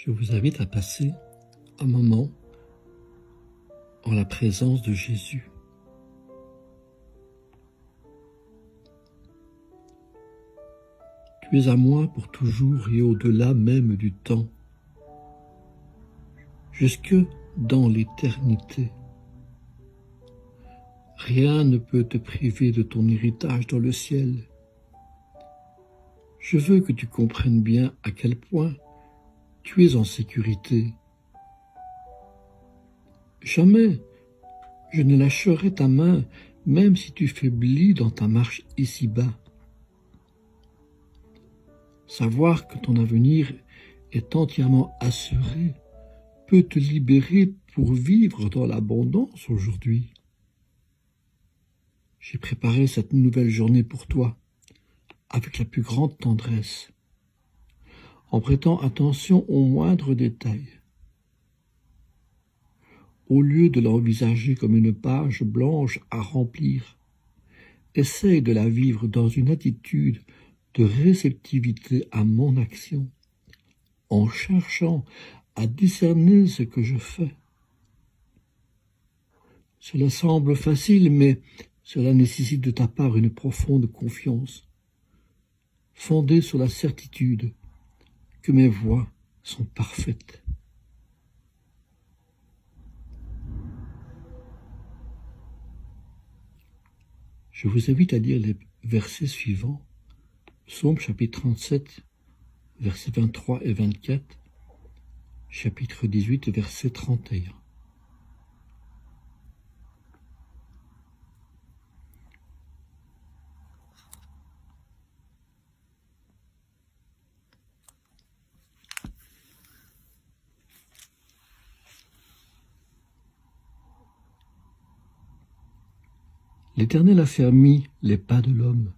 Je vous invite à passer un moment en la présence de Jésus. Tu es à moi pour toujours et au-delà même du temps, jusque dans l'éternité. Rien ne peut te priver de ton héritage dans le ciel. Je veux que tu comprennes bien à quel point tu es en sécurité. Jamais je ne lâcherai ta main, même si tu faiblis dans ta marche ici-bas. Savoir que ton avenir est entièrement assuré peut te libérer pour vivre dans l'abondance aujourd'hui. J'ai préparé cette nouvelle journée pour toi avec la plus grande tendresse, en prêtant attention aux moindres détails. Au lieu de l'envisager comme une page blanche à remplir, essaye de la vivre dans une attitude de réceptivité à mon action, en cherchant à discerner ce que je fais. Cela semble facile, mais cela nécessite de ta part une profonde confiance, fondée sur la certitude que mes voies sont parfaites. Je vous invite à lire les versets suivants, Psaume chapitre 37, versets 23 et 24, chapitre 18, verset 31. L'Éternel a fermi les pas de l'homme,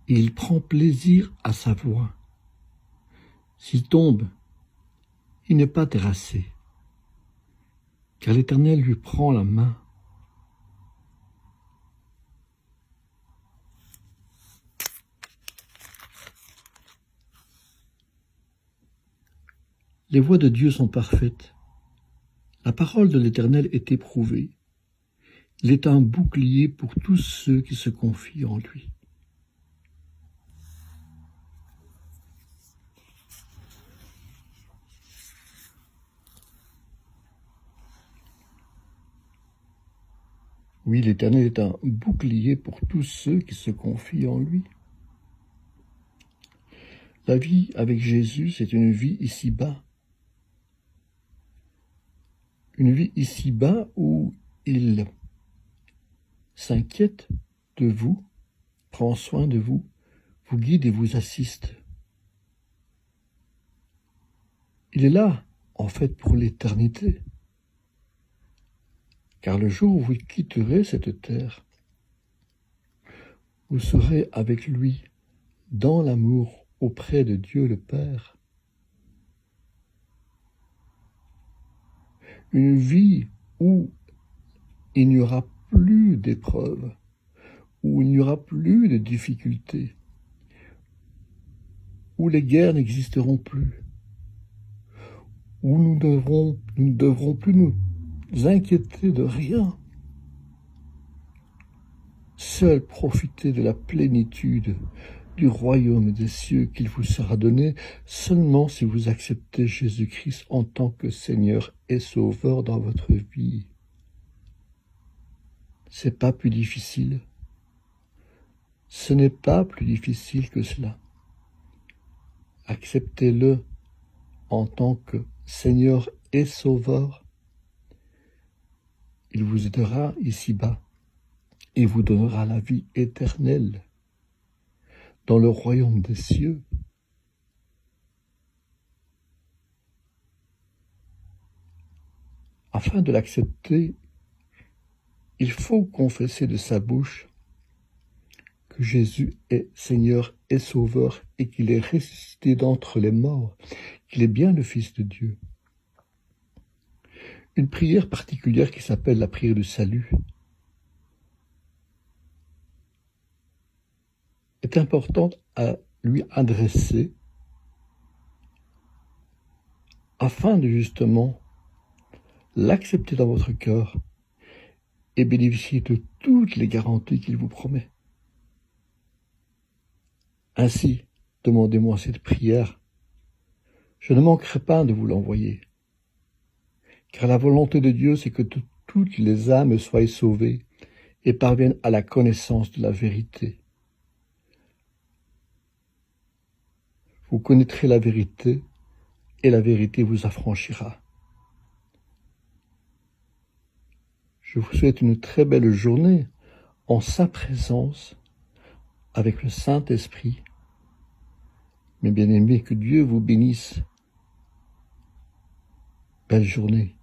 et il prend plaisir à sa voix. S'il tombe, il n'est pas terrassé, car l'Éternel lui prend la main. Les voies de Dieu sont parfaites. La parole de l'Éternel est éprouvée. Il est un bouclier pour tous ceux qui se confient en lui. Oui, l'Éternel est un bouclier pour tous ceux qui se confient en lui. La vie avec Jésus, c'est une vie ici-bas. Une vie ici-bas où il s'inquiète de vous, prend soin de vous, vous guide et vous assiste. Il est là, en fait, pour l'éternité. Car le jour où vous quitterez cette terre, vous serez avec lui dans l'amour auprès de Dieu le Père. Une vie où il n'y aura plus d'épreuves, où il n'y aura plus de difficultés, où les guerres n'existeront plus, où nous ne devrons plus nous inquiéter de rien, seul profiter de la plénitude du royaume des cieux qu'il vous sera donné seulement si vous acceptez Jésus-Christ en tant que Seigneur et Sauveur dans votre vie. C'est pas plus difficile. Ce n'est pas plus difficile que cela. Acceptez-le en tant que Seigneur et Sauveur. Il vous aidera ici-bas et vous donnera la vie éternelle dans le royaume des cieux. Afin de l'accepter, il faut confesser de sa bouche que Jésus est Seigneur et Sauveur et qu'il est ressuscité d'entre les morts, qu'il est bien le Fils de Dieu. Une prière particulière qui s'appelle la prière du salut est importante à lui adresser afin de justement l'accepter dans votre cœur et bénéficier de toutes les garanties qu'il vous promet. Ainsi, demandez-moi cette prière. Je ne manquerai pas de vous l'envoyer. Car la volonté de Dieu, c'est que toutes les âmes soient sauvées et parviennent à la connaissance de la vérité. Vous connaîtrez la vérité et la vérité vous affranchira. Je vous souhaite une très belle journée en sa présence avec le Saint-Esprit. Mes bien-aimés, que Dieu vous bénisse. Belle journée.